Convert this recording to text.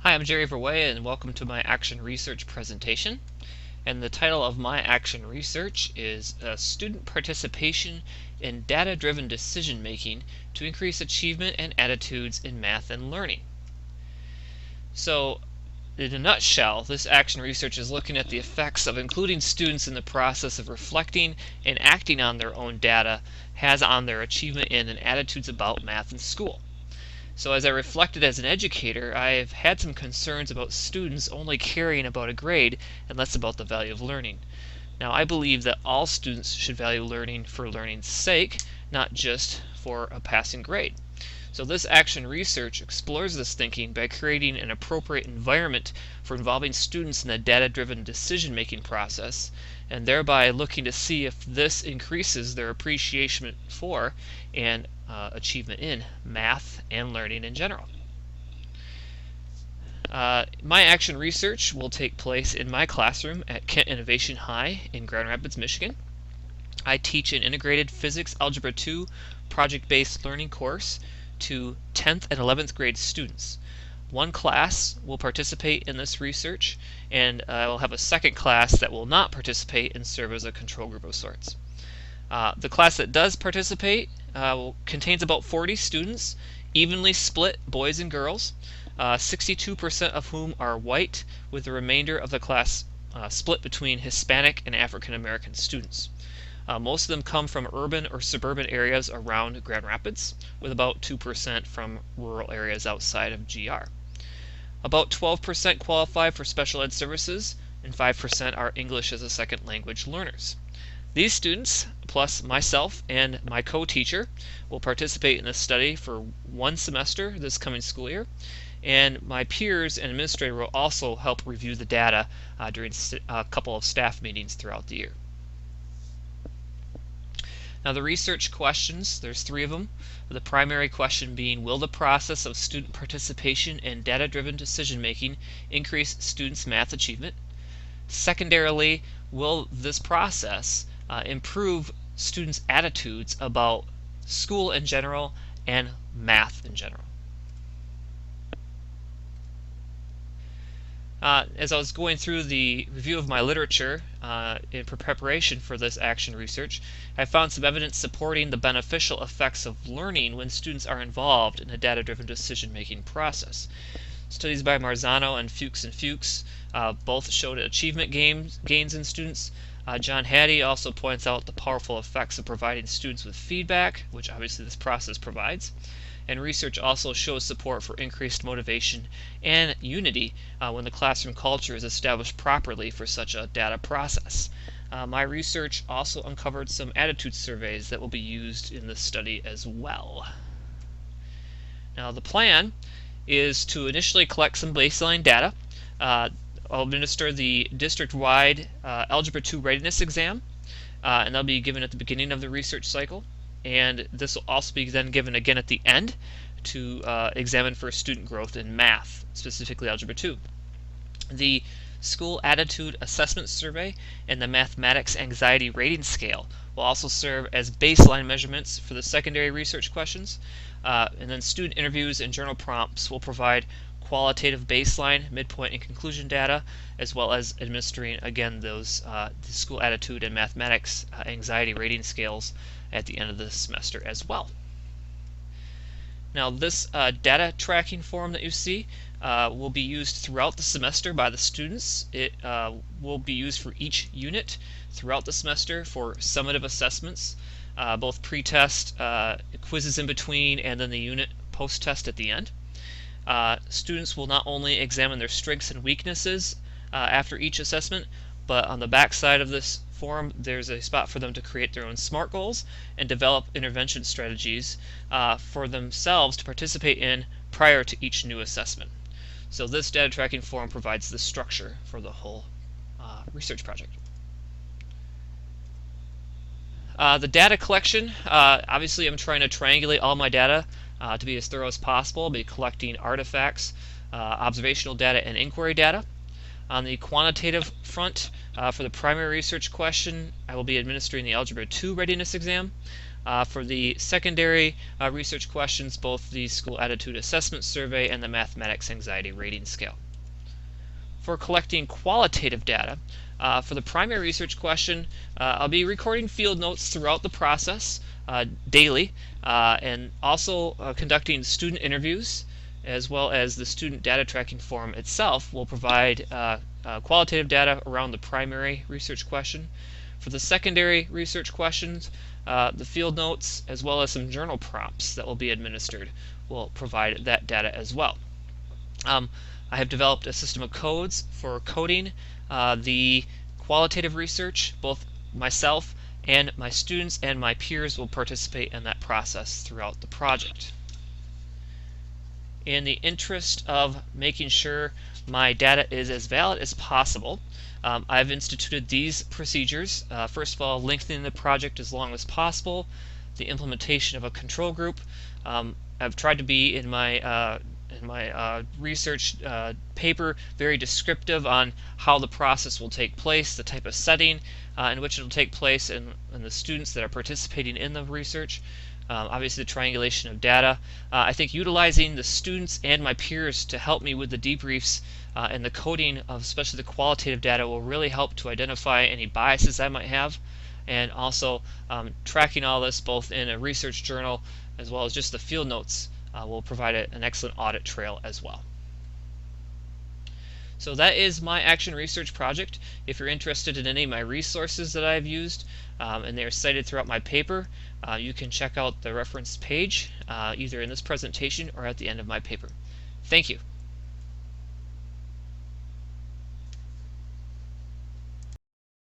Hi, I'm Jerry Verwey, and welcome to my action research presentation. And the title of my action research is Student Participation in Data-Driven Decision Making to Increase Achievement and Attitudes in Math and Learning. So, in a nutshell, this action research is looking at the effects of including students in the process of reflecting and acting on their own data has on their achievement in and attitudes about math and school. So as I reflected as an educator, I've had some concerns about students only caring about a grade and less about the value of learning. Now, I believe that all students should value learning for learning's sake, not just for a passing grade. So this action research explores this thinking by creating an appropriate environment for involving students in the data-driven decision-making process, and thereby looking to see if this increases their appreciation for and achievement in math and learning in general. My action research will take place in my classroom at Kent Innovation High in Grand Rapids, Michigan. I teach an integrated physics algebra 2 project-based learning course to 10th and 11th grade students. One class will participate in this research, and I will have a second class that will not participate and serve as a control group of sorts. The class that does participate contains about 40 students, evenly split boys and girls, 62% of whom are white, with the remainder of the class split between Hispanic and African American students. Most of them come from urban or suburban areas around Grand Rapids, with about 2% from rural areas outside of GR. About 12% qualify for special ed services, and 5% are English as a second language learners. These students, plus myself and my co-teacher, will participate in this study for one semester this coming school year, and my peers and administrator will also help review the data during a couple of staff meetings throughout the year. Now the research questions, there's 3 of them. The primary question being, will the process of student participation in data-driven decision-making increase students' math achievement? Secondarily, will this process improve students' attitudes about school in general and math in general? As I was going through the review of my literature in preparation for this action research, I found some evidence supporting the beneficial effects of learning when students are involved in a data-driven decision-making process. Studies by Marzano and Fuchs both showed achievement gains in students. John Hattie also points out the powerful effects of providing students with feedback, which obviously this process provides. And research also shows support for increased motivation and unity when the classroom culture is established properly for such a data process. My research also uncovered some attitude surveys that will be used in this study as well. Now the plan is to initially collect some baseline data. I'll administer the district-wide Algebra 2 readiness exam, and that'll be given at the beginning of the research cycle. And this will also be then given again at the end to examine for student growth in math, specifically Algebra 2. The School Attitude Assessment Survey and the Mathematics Anxiety Rating Scale will also serve as baseline measurements for the secondary research questions. And then student interviews and journal prompts will provide qualitative baseline, midpoint, and conclusion data, as well as administering again those the school attitude and mathematics anxiety rating scales at the end of the semester as well. Now this data tracking form that you see will be used throughout the semester by the students. It will be used for each unit throughout the semester for summative assessments, both pre-test, quizzes in between, and then the unit post-test at the end. Students will not only examine their strengths and weaknesses after each assessment, but on the back side of this form there's a spot for them to create their own SMART goals and develop intervention strategies for themselves to participate in prior to each new assessment. So this data tracking form provides the structure for the whole research project. The data collection, obviously I'm trying to triangulate all my data to be as thorough as possible. I'll be collecting artifacts, observational data, and inquiry data. On the quantitative front, for the primary research question, I will be administering the Algebra 2 readiness exam. For the secondary research questions, both the School Attitude Assessment Survey and the Mathematics Anxiety Rating Scale. For collecting qualitative data, for the primary research question, I'll be recording field notes throughout the process daily, and also conducting student interviews, as well as the student data tracking form itself will provide qualitative data around the primary research question. For the secondary research questions, the field notes as well as some journal prompts that will be administered will provide that data as well. I have developed a system of codes for coding the qualitative research. Both myself and my students and my peers will participate in that process throughout the project. In the interest of making sure my data is as valid as possible, I've instituted these procedures. First of all, lengthening the project as long as possible, the implementation of a control group. I've tried to be in my research paper very descriptive on how the process will take place, the type of setting in which it will take place, and the students that are participating in the research. Obviously the triangulation of data. I think utilizing the students and my peers to help me with the debriefs and the coding of especially the qualitative data will really help to identify any biases I might have, and also tracking all this both in a research journal as well as just the field notes will provide an excellent audit trail as well. So that is my action research project. If you're interested in any of my resources that I've used, and they are cited throughout my paper, you can check out the reference page either in this presentation or at the end of my paper. Thank you.